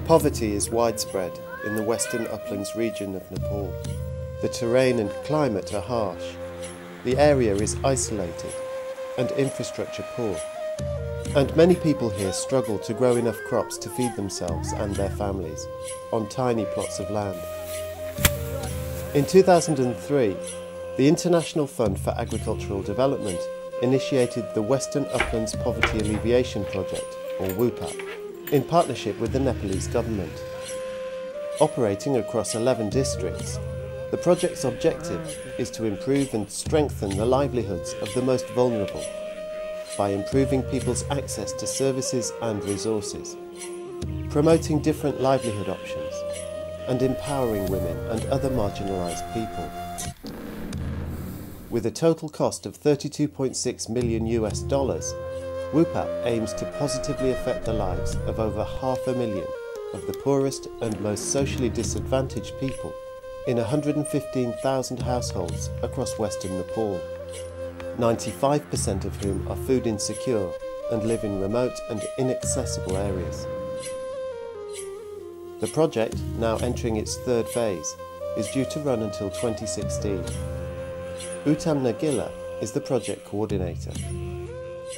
Poverty is widespread in the western uplands region of Nepal. The terrain and climate are harsh. The area is isolated and infrastructure poor. And many people here struggle to grow enough crops to feed themselves and their families on tiny plots of land. In 2003, the International Fund for Agricultural Development initiated the Western Uplands Poverty Alleviation Project, or WUPAP, in partnership with the Nepalese government. Operating across 11 districts, the project's objective is to improve and strengthen the livelihoods of the most vulnerable by improving people's access to services and resources, promoting different livelihood options, and empowering women and other marginalised people. With a total cost of $32.6 million, WUPAP aims to positively affect the lives of over 500,000 of the poorest and most socially disadvantaged people in 115,000 households across western Nepal, 95% of whom are food insecure and live in remote and inaccessible areas. The project, now entering its third phase, is due to run until 2016. Uttam Nagila is the project coordinator.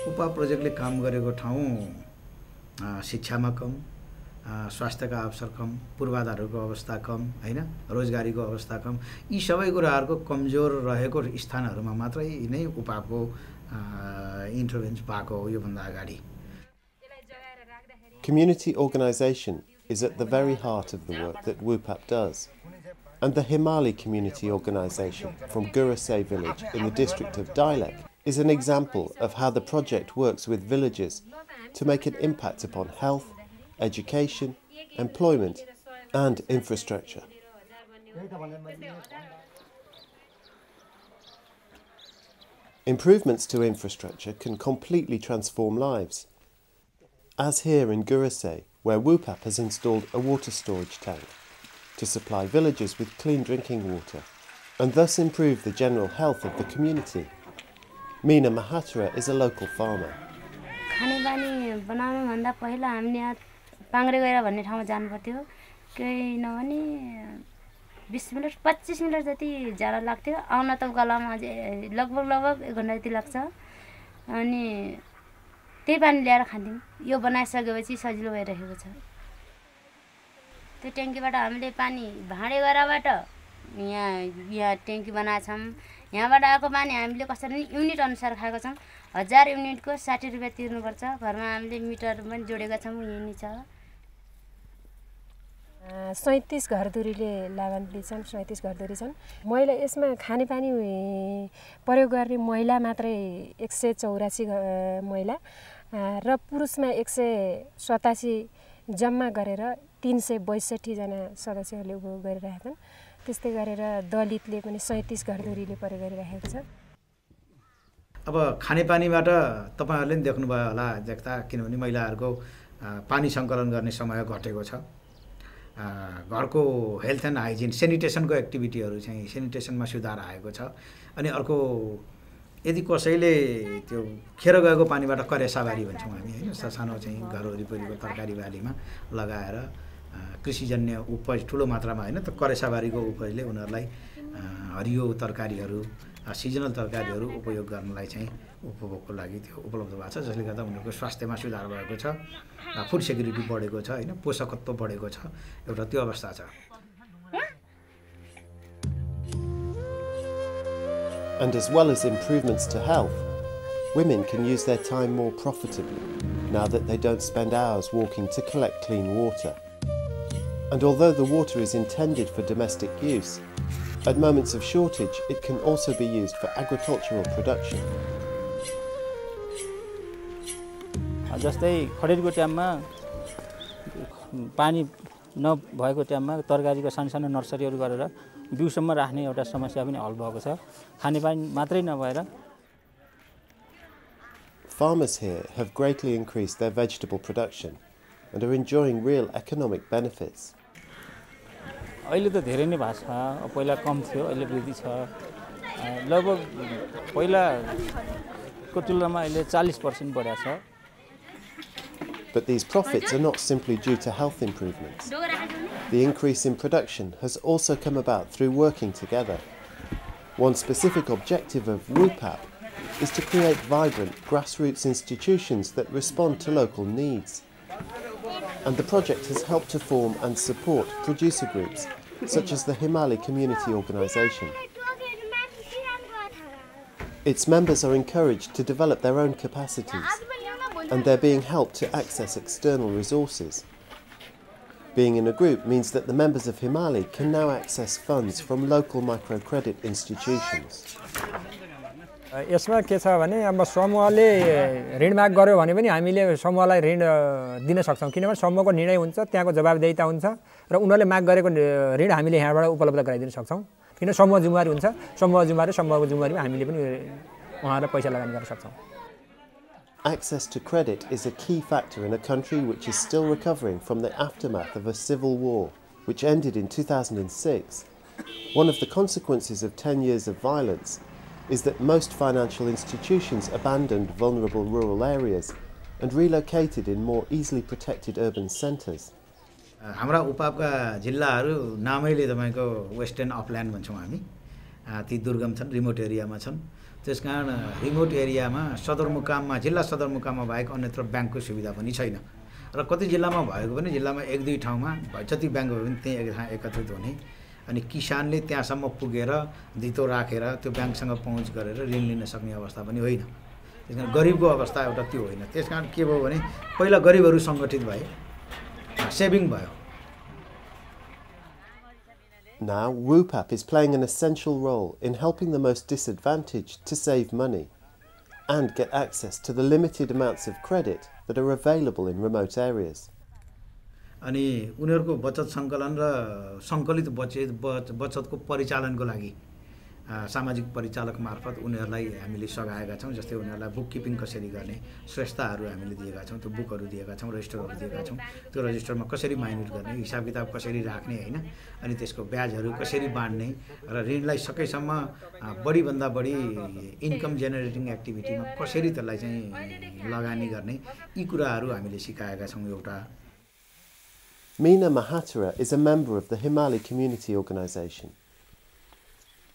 WUPAP प्रोजेक्टले काम गरेको ठाउँ शिक्षामा कम, स्वास्थ्यका अवसर कम, पूर्वाधारको अवस्था कम, हैन, रोजगारीको अवस्था कम, यी सबै कुराहरुको कमजोर रहेको स्थानहरुमा मात्रै नै WUPAPको इन्टरभेन्स भएको हो यो भन्दा अगाडि. Community organisation is at the very heart of the work that WUPAP does. And the Himali community organisation from Gurase village in the district of Dailekh is an example of how the project works with villagers to make an impact upon health, education, employment and infrastructure. Improvements to infrastructure can completely transform lives. As here in Gurase, where WUPAP has installed a water storage tank to supply villagers with clean drinking water and thus improve the general health of the community. Meena Mahatra is a local farmer. खानेपानी बनाउनु भन्दा पहिला हामीले यहाँ पाङ्ग्रे गएर भन्ने ठाउँमा जानु पर्थ्यो. केही नभनी 20 मिनेट 25 मिनेट जति जान लाग्थ्यो. आउन त गलामा अझै लगभग 1 घण्टा जति लाग्छ. अनि त्यही पानी ल्याएर खान्थ्यौं. यो बनाइसकेपछि सजिलो भइरहेको छ. त्यो ट्याङ्कीबाट हामीले पानी भाडे गरेबाट यहाँ ट्याङ्की बनाछौं. यहाँबाट आएको पानी हामीले कसरी युनिट अनुसार खाएको छौं. 1000 युनिटको 60 रुपैयाँ तिर्नु पर्छ. घरमा हामीले मिटर पनि जोडेका छौं. यही नि छ. 37 घरधुरीले लाभान्वित छन्. 37 घरधुरी छन्. महिला यसमा खानेपानी प्रयोग गर्ने महिला मात्रै 184 महिला र पुरुषमा 187 जम्मा गरेर 362 जना सदस्यहरूले उपभोग गरिरहेका छन्. त्यस्तै गरेर दलितले पनि 37 घरधुरीले प्रयोग गरिरहेको छ. अब खानेपानीबाट तपाईहरुले पनि देख्नुभयो होला देख्दा, किनभने महिलाहरुको पानी संकलन गर्ने समय घटेको छ. घरको हेल्थ एन्ड हाइजिन सेनिटेसनको एक्टिभिटीहरु चाहिँ सेनिटेसनमा सुधार आएको छ. अनि अर्को यदि कसैले त्यो खेर गएको पानीबाट करेसाबारी भन्छौं हामी, हैन, सानो चाहिँ घर वरिपरिको तरकारी बालीमा लगाएर कृषिजन्य उपज ठूलो मात्रामा, हैन, त करेसाबारीको उपजले उनीहरुलाई हरियो तरकारीहरु, सिजनल तरकारीहरु उपयोग गर्नलाई चाहिँ उपभोगको लागि त्यो उपलब्ध भएको छ, जसले गर्दा उनीहरुको स्वास्थ्यमा सुधार भएको छ, फुड सेक्युरिटी बढेको छ, हैन, पोषकत्व बढेको छ. एउटा त्यो अवस्था छ. And as well as improvements to health, women can use their time more profitably now that they don't spend hours walking to collect clean water. And although the water is intended for domestic use, at moments of shortage it can also be used for agricultural production. जस्तै खडेरीको टाइममा पानी नभएको टाइममा तरकारीको सानो नर्सरीहरु गरेर बिउसम्म राख्ने एउटा समस्या पनि हल भएको छ. खानेपानी मात्रै नभएर Farmers here have greatly increased their vegetable production and are enjoying real economic benefits. अहिले त धेरै नै भएको छ. पहिला कम थियो, अहिले वृद्धि छ. लगभग पहिलाको तुलनामा अहिले 40% बढ्या छ. But these profits are not simply due to health improvements. The increase in production has also come about through working together. One specific objective of WUPAP is to create vibrant grassroots institutions that respond to local needs. And the project has helped to form and support producer groups such as the Himali community organisation. Its members are encouraged to develop their own capacities, and they're being helped to access external resources. Being in a group means that the members of Himali can now access funds from local microcredit institutions. यसमा के छ भने अब समूहले ऋण माग गर्यो भने पनि हामीले समूहलाई ऋण दिन सक्छौं किनभने समूहको निर्णय हुन्छ त्यहाँको जवाबदेहिता हुन्छ र उनीहरुले माग गरेको ऋण हामीले यहाँबाट उपलब्ध गराइदिन सक्छौं किन समूह जिम्मेवारी हुन्छ समूहको जिम्मेवारीमा हामीले पनि उहाँहरुलाई पैसा लगानी गर्न सक्छौं. Access to credit is a key factor in a country which is still recovering from the aftermath of a civil war, which ended in 2006. One of the consequences of 10 years of violence is that most financial institutions abandoned vulnerable rural areas and relocated in more easily protected urban centres. हाम्रा उपापका जिल्लाहरू नामैले तपाईको western अपल्यान्ड भन्छौं हामी. ती दुर्गम छन्, remote एरियामा छन्. त्यसकारण रिमोट एरियामा सदरमुकाममा जिल्ला सदरमुकाममा बाहेक अन्यत्र ब्याङ्कको सुविधा पनि छैन. र कति जिल्लामा भएको पनि जिल्लामा एक दुई ठाउँमा जति ब्याङ्क भयो भने त्यही एकत्रित हुने अनि किसानले त्यहाँसम्म पुगेर धितो राखेर त्यो ब्याङ्कसँग पहुँच गरेर ऋण लिन सक्ने अवस्था पनि होइन. त्यसकारण गरिबको अवस्था एउटा त्यो होइन. त्यसकारण के भयो भने पहिला गरिबहरू सङ्गठित भए, सेभिङ भयो. Now, WUPAP is playing an essential role in helping the most disadvantaged to save money and get access to the limited amounts of credit that are available in remote areas. अनि उनीहरुको बचत सङ्कलन र सङ्कलित बचतको परिचालनको लागि सामाजिक परिचालक मार्फत उनीहरुलाई हामीले सघाएका छौं. जस्तै उनीहरुलाई बुक किपिङ कसरी गर्ने श्रेष्ठताहरू हामीले दिएका छौं. त्यो बुकहरू दिएका छौं, रजिस्टरहरू दिएका छौं. त्यो रजिस्टरमा कसरी माइन्युट गर्ने, हिसाब किताब कसरी राख्ने हैन, अनि त्यसको ब्याजहरू कसरी बाँड्ने र ऋणलाई सकेसम्म बढी भन्दा बढी इन्कम जेनेरेटिङ एक्टिभिटीमा कसरी त्यसलाई चाहिँ लगानी गर्ने यी कुराहरू हामीले सिकाएका छौं. एउटा Meena Mahatara is a member of the Himali community organisation.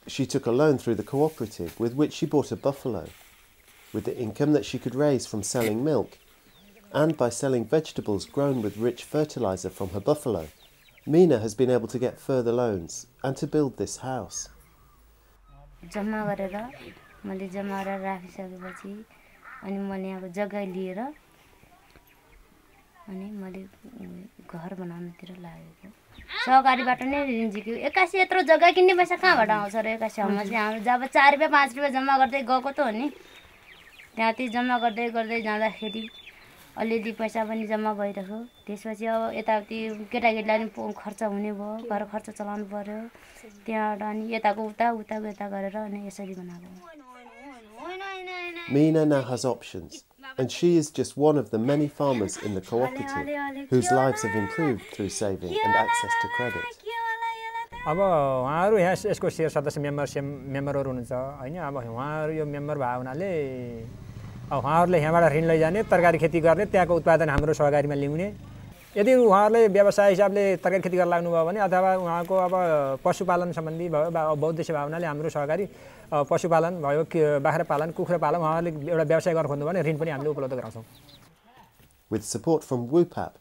She took a loan through the cooperative with which she bought a buffalo. With the income that she could raise from selling milk and by selling vegetables grown with rich fertiliser from her buffalo, Meena has been able to get further loans and to build this house. अनि मैले घर बनाउनतिर लागेको सहकारीबाट नै ऋण झिक्यो. 81 यत्रो जग्गा किन्ने पैसा कहाँबाट आउँछ र 81 मा चाहिँ हाम्रो जब 4 रुपैयाँ 5 रुपैयाँ जम्मा गर्दै गएको त हो नि. त्यहाँ ती जम्मा गर्दै जाँदाखेरि अलिअलि पैसा पनि जम्मा भइरह्यो. त्यसपछि अब यताउति केटाकेटीलाई पनि खर्च हुने भयो, घर खर्च चलाउनु पर्यो. त्यहाँबाट अनि यताको उता गरेर अनि यसरी बनाएको. Meena now has options. And she is just one of the many farmers in the cooperative whose lives have improved through saving and access to credit. अब उहाँहरु यहाँ यसको शेयर सदस्य मेम्बरहरु हुनुहुन्छ हैन. अब उहाँहरु यो मेम्बर भए हुनाले अब उहाँहरुले यहाँबाट ऋण लैजाने, तरकारी खेती गर्ने, त्यहाँको उत्पादन हाम्रो सहकारीमा ल्याउने. यदि उहाँहरुले व्यवसाय हिसाबले तरकारी खेती गर्न लाग्नु भयो भने अथवा उहाँको अब पशुपालन सम्बन्धी भयो बहुद्देश्य भावनाले हाम्रो सहकारी पशुपालन भयो, बाख्रा पालन, कुखुरा पालन उहाँहरुले एउटा व्यवसाय गर्न खोज्नु भने ऋण पनि हामीले उपलब्ध गराउँछौं. With support from WUPAP,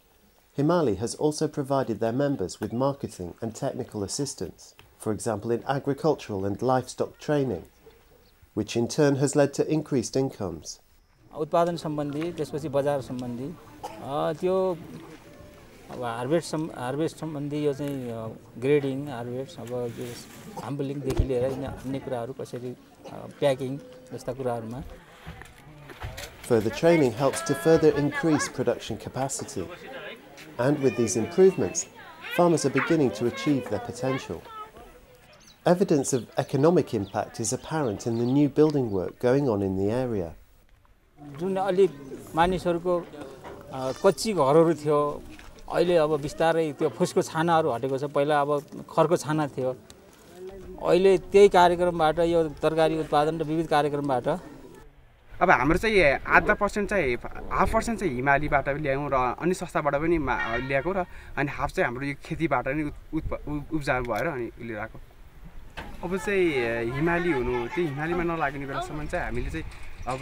Himali has also provided their members with marketing and technical assistance, for example in agricultural and livestock training, which in turn has led to increased incomes. उत्पादन सम्बन्धी त्यसपछि बजार सम्बन्धी त्यो अब हार्भेस्ट सम्बन्धी यो चाहिँ ग्रेडिङ हार्भेस्ट अब यो हाम्बलिङ देखि लिएर अन्य कुराहरू कसरी प्याकिङ जस्ता कुराहरुमा. Further training helps to further increase production capacity, and with these improvements farmers are beginning to achieve their potential. Evidence of economic impact is apparent in the new building work going on in the area. जुन अलि मानिसहरुको कच्ची घरहरु थियो अहिले अब बिस्तारै त्यो फुसको छानाहरु हटेको छ. पहिला अब खरको छाना थियो. अहिले त्यही कार्यक्रमबाट यो तरकारी उत्पादन र विविध कार्यक्रमबाट अब हाम्रो चाहिँ आधा पर्सेन्ट चाहिँ हाफ पर्सेन्ट चाहिँ हिमालीबाट ल्यायौँ र अनि सस्ताबाट पनि ल्याएको र अनि हाफ चाहिँ हाम्रो यो खेतीबाट नै उब्जाउ भएर अनि उसले राखेको अब चाहिँ हिमाली हुनु त्यो हिमालीमा नलाग्ने बेलासम्म चाहिँ हामीले चाहिँ अब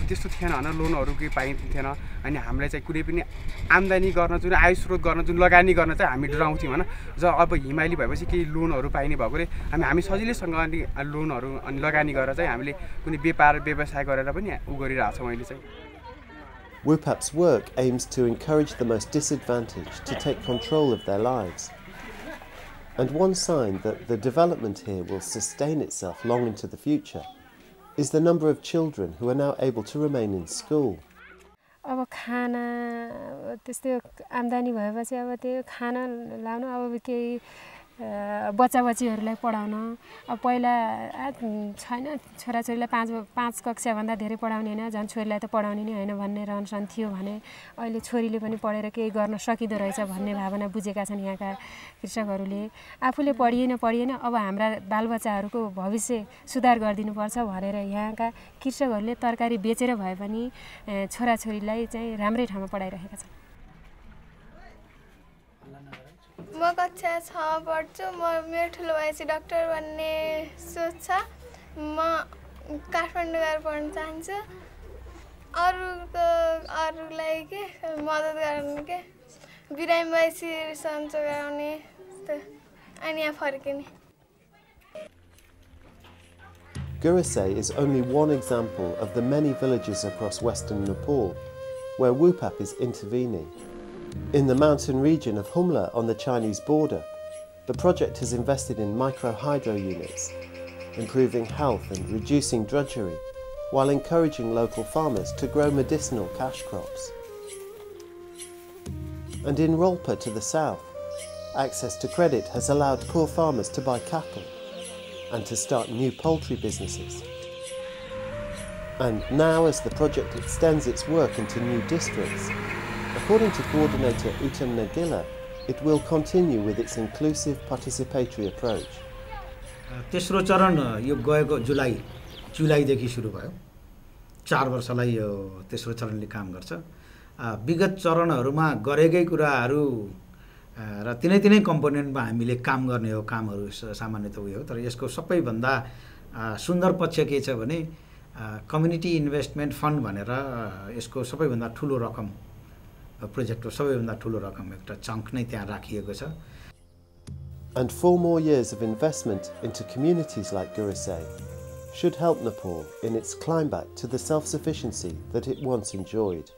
त्यस्तो थिएन होइन लोनहरू केही पाइन्थेन अनि हामीलाई चाहिँ कुनै पनि आम्दानी गर्न जुन आय स्रोत गर्न जुन लगानी गर्न चाहिँ हामी डराउँथ्यौँ होइन अब हिमाली भएपछि केही लोनहरू पाइने भएकोले हामी सजिलैसँग अनि लोनहरू अनि लगानी गरेर चाहिँ हामीले कुनै व्यवसाय गरेर पनि उ गरिरहेको छौँ अहिले चाहिँ WUPAP's work aims to encourage the most disadvantaged to take control of their lives. And one sign that the development here will sustain itself long into the future is the number of children who are now able to remain in school. अब खाना त्यस्तै आम्दानी भएपछि अब त्यो खाना लाउनु अब केही बच्चाबच्चीहरूलाई पढाउन अब पहिला छैन छोराछोरीलाई 5 कक्षाभन्दा धेरै पढाउने होइन झन् छोरीलाई त पढाउने नै होइन भन्ने रहनसहन थियो भने अहिले छोरीले पनि पढेर केही गर्न सकिँदो रहेछ भन्ने भावना बुझेका छन् यहाँका कृषकहरूले आफूले पढिएन अब हाम्रा बालबच्चाहरूको भविष्य सुधार गरिदिनुपर्छ भनेर यहाँका कृषकहरूले तरकारी बेचेर भए पनि छोराछोरीलाई चाहिँ राम्रै ठाउँमा पढाइरहेका छन् म कक्षा 6 पढ्छु मेरो ठुलो भएपछि डाक्टर बन्ने सोच छ म काठमाडौँ गएर पढ्न चाहन्छु अरूलाई के मद्दत गर्ने के बिरामी भएपछि सन्चो गराउने अनि यहाँ फर्किने Gurase is only one example of the many villages across western Nepal where WUPAP is intervening. In the mountain region of Himali on the Chinese border, the project has invested in micro-hydro units, improving health and reducing drudgery, while encouraging local farmers to grow medicinal cash crops. And in Rolpa to the south, access to credit has allowed poor farmers to buy cattle and to start new poultry businesses. And now, as the project extends its work into new districts, according to coordinator Uttam Nagila, it will continue with its inclusive participatory approach. तेस्रो चरण यो गएको जुलाईदेखि सुरु भयो 4 वर्षलाई यो तेस्रो चरणले काम गर्छ विगत चरणहरुमा गरेकै कुराहरु र तिनै कम्पोनेन्टमा हामीले काम गर्ने हो कामहरु सामान्यतः उयो हो तर यसको सबैभन्दा सुन्दर पक्ष के छ भने कम्युनिटी इन्भेस्टमेन्ट फन्ड भनेर यसको सबैभन्दा ठूलो रकम प्रोजेक्टको सबैभन्दा ठूलो रकम एउटा चंक नै त्यहाँ राखिएको छ. And 4 more years of investment into communities like Gurase should help Nepal in its climb back to the self-sufficiency that it once enjoyed.